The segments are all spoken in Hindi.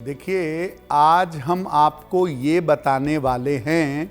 देखिए, आज हम आपको ये बताने वाले हैं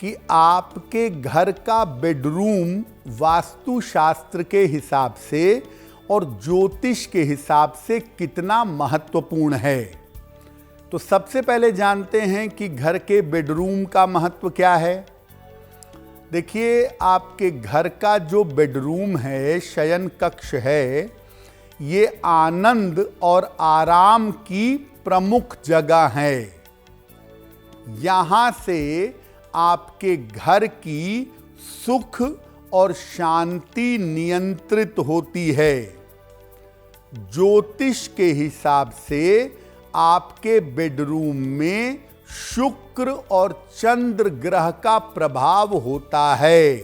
कि आपके घर का बेडरूम वास्तुशास्त्र के हिसाब से और ज्योतिष के हिसाब से कितना महत्वपूर्ण है। तो सबसे पहले जानते हैं कि घर के बेडरूम का महत्व क्या है। देखिए, आपके घर का जो बेडरूम है, शयन कक्ष है, ये आनंद और आराम की प्रमुख जगह है। यहां से आपके घर की सुख और शांति नियंत्रित होती है। ज्योतिष के हिसाब से आपके बेडरूम में शुक्र और चंद्र ग्रह का प्रभाव होता है।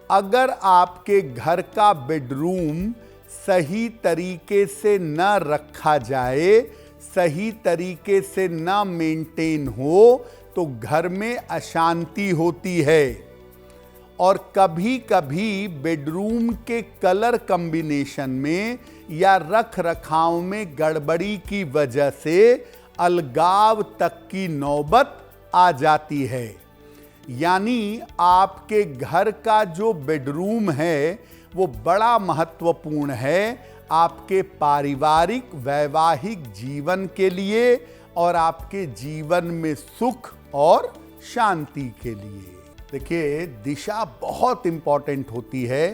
अगर आपके घर का बेडरूम सही तरीके से न रखा जाए, सही तरीके से न मेंटेन हो, तो घर में अशांति होती है। और कभी कभी बेडरूम के कलर कॉम्बिनेशन में या रख रखाव में गड़बड़ी की वजह से अलगाव तक की नौबत आ जाती है। यानी आपके घर का जो बेडरूम है वो बड़ा महत्वपूर्ण है आपके पारिवारिक वैवाहिक जीवन के लिए और आपके जीवन में सुख और शांति के लिए। देखिए, दिशा बहुत इंपॉर्टेंट होती है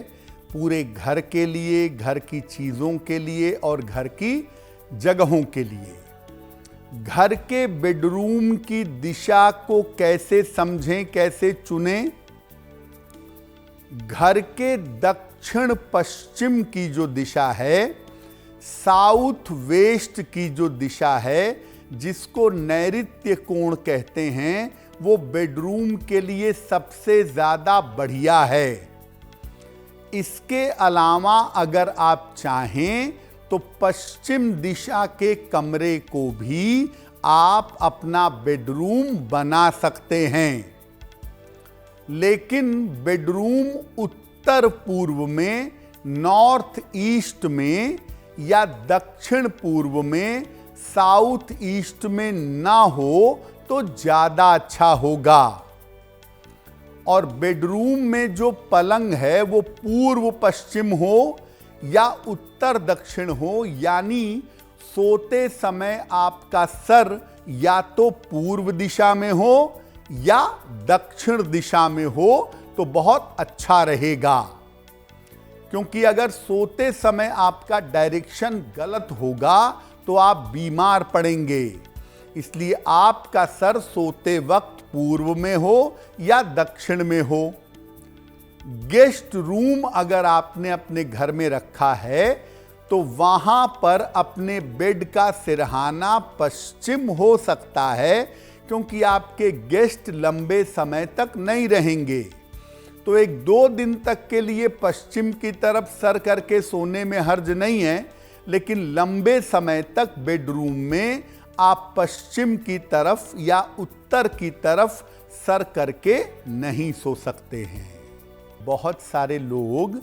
पूरे घर के लिए, घर की चीज़ों के लिए और घर की जगहों के लिए। घर के बेडरूम की दिशा को कैसे समझें, कैसे चुनें। घर के दक्षिण पश्चिम की जो दिशा है, साउथ वेस्ट की जो दिशा है, जिसको नैऋत्य कोण कहते हैं, वो बेडरूम के लिए सबसे ज्यादा बढ़िया है। इसके अलावा अगर आप चाहें तो पश्चिम दिशा के कमरे को भी आप अपना बेडरूम बना सकते हैं। लेकिन बेडरूम उत्तर पूर्व में, नॉर्थ ईस्ट में या दक्षिण पूर्व में, साउथ ईस्ट में ना हो तो ज्यादा अच्छा होगा। और बेडरूम में जो पलंग है वो पूर्व पश्चिम हो या उत्तर दक्षिण हो, यानी सोते समय आपका सर या तो पूर्व दिशा में हो या दक्षिण दिशा में हो तो बहुत अच्छा रहेगा। क्योंकि अगर सोते समय आपका डायरेक्शन गलत होगा तो आप बीमार पड़ेंगे। इसलिए आपका सर सोते वक्त पूर्व में हो या दक्षिण में हो। गेस्ट रूम अगर आपने अपने घर में रखा है तो वहां पर अपने बेड का सिरहाना पश्चिम हो सकता है, क्योंकि आपके गेस्ट लंबे समय तक नहीं रहेंगे। तो 1-2 दिन तक के लिए पश्चिम की तरफ सर करके सोने में हर्ज नहीं है, लेकिन लंबे समय तक बेडरूम में आप पश्चिम की तरफ या उत्तर की तरफ सर करके नहीं सो सकते हैं। बहुत सारे लोग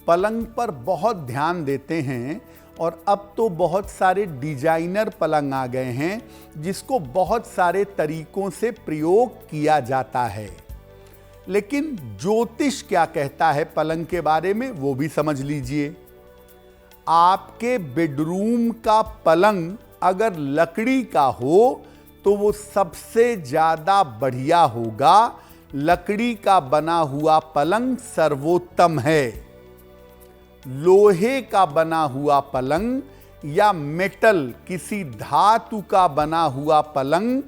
पलंग पर बहुत ध्यान देते हैं और अब तो बहुत सारे डिजाइनर पलंग आ गए हैं जिसको बहुत सारे तरीकों से प्रयोग किया जाता है। लेकिन ज्योतिष क्या कहता है पलंग के बारे में, वो भी समझ लीजिए। आपके बेडरूम का पलंग अगर लकड़ी का हो तो वो सबसे ज्यादा बढ़िया होगा। लकड़ी का बना हुआ पलंग सर्वोत्तम है। लोहे का बना हुआ पलंग या मेटल, किसी धातु का बना हुआ पलंग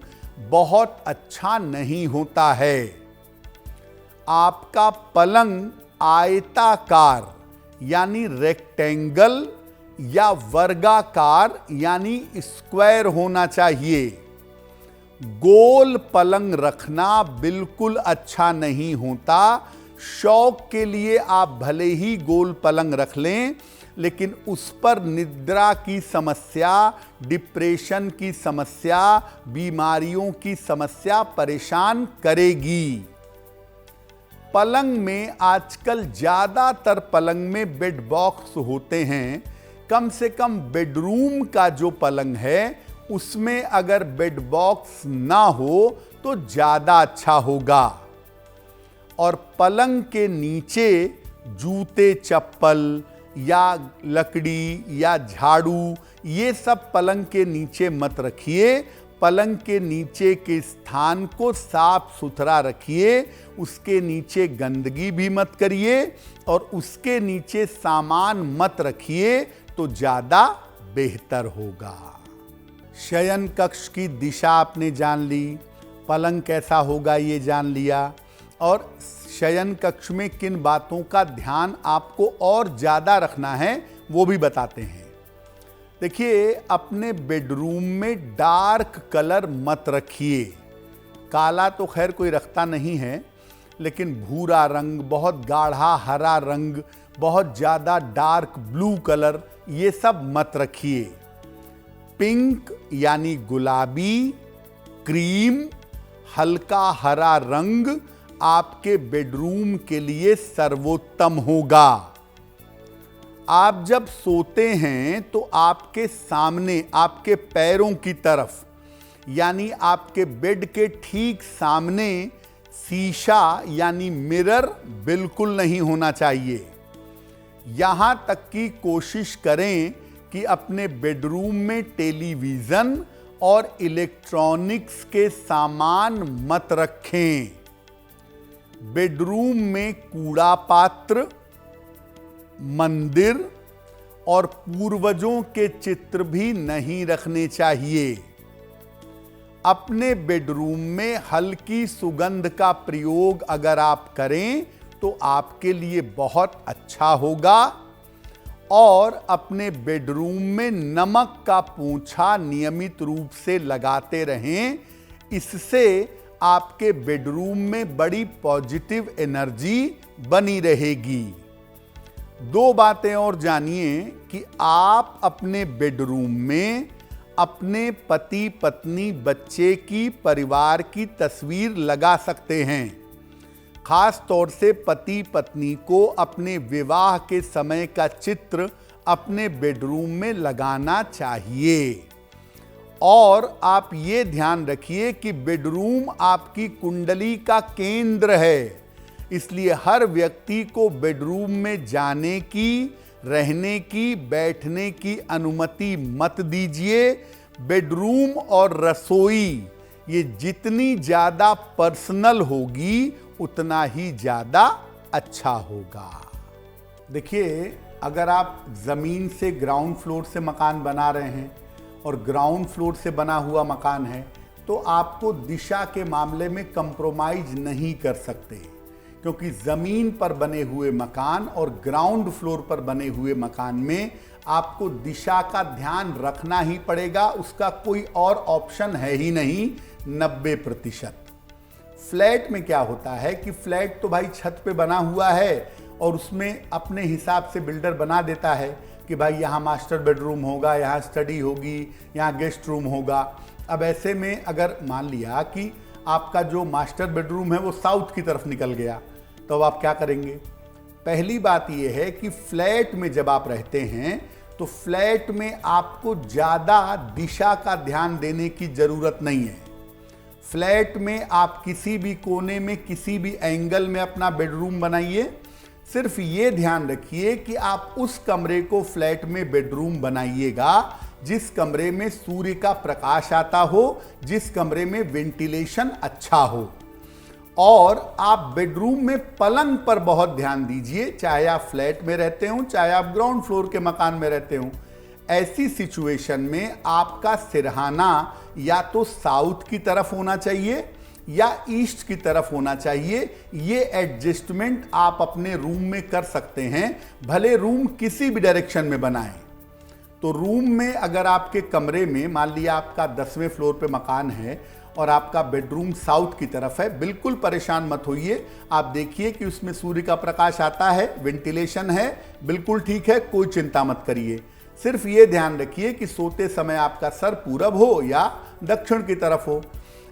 बहुत अच्छा नहीं होता है। आपका पलंग आयताकार यानी रेक्टेंगल या वर्गाकार यानी स्क्वायर होना चाहिए। गोल पलंग रखना बिल्कुल अच्छा नहीं होता। शौक के लिए आप भले ही गोल पलंग रख लें, लेकिन उस पर निद्रा की समस्या, डिप्रेशन की समस्या, बीमारियों की समस्या परेशान करेगी। पलंग में आजकल ज्यादातर पलंग में बेड बॉक्स होते हैं। कम से कम बेडरूम का जो पलंग है उसमें अगर बेड बॉक्स ना हो तो ज़्यादा अच्छा होगा। और पलंग के नीचे जूते चप्पल या लकड़ी या झाड़ू ये सब पलंग के नीचे मत रखिए। पलंग के नीचे के स्थान को साफ सुथरा रखिए, उसके नीचे गंदगी भी मत करिए और उसके नीचे सामान मत रखिए तो ज़्यादा बेहतर होगा। शयन कक्ष की दिशा आपने जान ली, पलंग कैसा होगा ये जान लिया, और शयन कक्ष में किन बातों का ध्यान आपको और ज़्यादा रखना है वो भी बताते हैं। देखिए, अपने बेडरूम में डार्क कलर मत रखिए। काला तो खैर कोई रखता नहीं है, लेकिन भूरा रंग, बहुत गाढ़ा हरा रंग, बहुत ज़्यादा डार्क ब्लू कलर, ये सब मत रखिए। पिंक यानी गुलाबी, क्रीम, हल्का हरा रंग आपके बेडरूम के लिए सर्वोत्तम होगा। आप जब सोते हैं तो आपके सामने, आपके पैरों की तरफ, यानी आपके बेड के ठीक सामने शीशा यानी मिरर बिल्कुल नहीं होना चाहिए। यहां तक कि कोशिश करें कि अपने बेडरूम में टेलीविज़न और इलेक्ट्रॉनिक्स के सामान मत रखें। बेडरूम में कूड़ा पात्र, मंदिर और पूर्वजों के चित्र भी नहीं रखने चाहिए। अपने बेडरूम में हल्की सुगंध का प्रयोग अगर आप करें तो आपके लिए बहुत अच्छा होगा। और अपने बेडरूम में नमक का पोंछा नियमित रूप से लगाते रहें। इससे आपके बेडरूम में बड़ी पॉजिटिव एनर्जी बनी रहेगी। दो बातें और जानिए कि आप अपने बेडरूम में अपने पति पत्नी बच्चे की, परिवार की तस्वीर लगा सकते हैं। खास तौर से पति पत्नी को अपने विवाह के समय का चित्र अपने बेडरूम में लगाना चाहिए। और आप ये ध्यान रखिए कि बेडरूम आपकी कुंडली का केंद्र है, इसलिए हर व्यक्ति को बेडरूम में जाने की, रहने की, बैठने की अनुमति मत दीजिए। बेडरूम और रसोई ये जितनी ज़्यादा पर्सनल होगी उतना ही ज़्यादा अच्छा होगा। देखिए, अगर आप ज़मीन से ग्राउंड फ्लोर से मकान बना रहे हैं और ग्राउंड फ्लोर से बना हुआ मकान है तो आपको दिशा के मामले में कंप्रोमाइज नहीं कर सकते, क्योंकि ज़मीन पर बने हुए मकान और ग्राउंड फ्लोर पर बने हुए मकान में आपको दिशा का ध्यान रखना ही पड़ेगा, उसका कोई और ऑप्शन है ही नहीं 90%। फ्लैट में क्या होता है कि फ्लैट तो भाई छत पे बना हुआ है और उसमें अपने हिसाब से बिल्डर बना देता है कि भाई यहाँ मास्टर बेडरूम होगा, यहाँ स्टडी होगी, यहाँ गेस्ट रूम होगा। अब ऐसे में अगर मान लिया कि आपका जो मास्टर बेडरूम है वो साउथ की तरफ निकल गया, तो अब आप क्या करेंगे? पहली बात यह है कि फ्लैट में जब आप रहते हैं तो फ्लैट में आपको ज़्यादा दिशा का ध्यान देने की ज़रूरत नहीं है। फ्लैट में आप किसी भी कोने में, किसी भी एंगल में अपना बेडरूम बनाइए। सिर्फ ये ध्यान रखिए कि आप उस कमरे को फ्लैट में बेडरूम बनाइएगा जिस कमरे में सूर्य का प्रकाश आता हो, जिस कमरे में वेंटिलेशन अच्छा हो। और आप बेडरूम में पलंग पर बहुत ध्यान दीजिए, चाहे आप फ्लैट में रहते हो, चाहे आप ग्राउंड फ्लोर के मकान में रहते हो। ऐसी सिचुएशन में आपका सिरहाना या तो साउथ की तरफ होना चाहिए या ईस्ट की तरफ होना चाहिए। ये एडजस्टमेंट आप अपने रूम में कर सकते हैं, भले रूम किसी भी डायरेक्शन में बनाएं। तो रूम में अगर आपके कमरे में मान लिया आपका 10वें फ्लोर पे मकान है और आपका बेडरूम साउथ की तरफ है, बिल्कुल परेशान मत होइए। आप देखिए कि उसमें सूर्य का प्रकाश आता है, वेंटिलेशन है, बिल्कुल ठीक है, कोई चिंता मत करिए। सिर्फ ये ध्यान रखिए कि सोते समय आपका सर पूरब हो या दक्षिण की तरफ हो।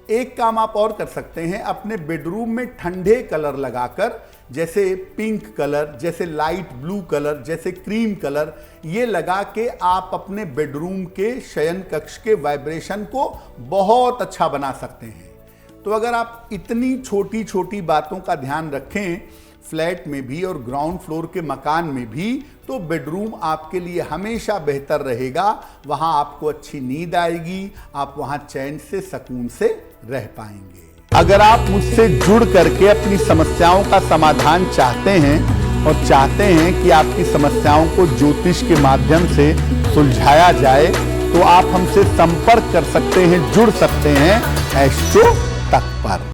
एक काम आप और कर सकते हैं, अपने बेडरूम में ठंडे कलर लगाकर, जैसे पिंक कलर, जैसे लाइट ब्लू कलर, जैसे क्रीम कलर, ये लगा के आप अपने बेडरूम के शयन कक्ष के वाइब्रेशन को बहुत अच्छा बना सकते हैं। तो अगर आप इतनी छोटी छोटी बातों का ध्यान रखें फ्लैट में भी और ग्राउंड फ्लोर के मकान में भी, तो बेडरूम आपके लिए हमेशा बेहतर रहेगा। वहां आपको अच्छी नींद आएगी, आप वहां चैन से सुकून से रह पाएंगे। अगर आप मुझसे जुड़ करके अपनी समस्याओं का समाधान चाहते हैं और चाहते हैं कि आपकी समस्याओं को ज्योतिष के माध्यम से सुलझाया जाए, तो आप हमसे संपर्क कर सकते हैं, जुड़ सकते हैं एस्ट्रो तक पर।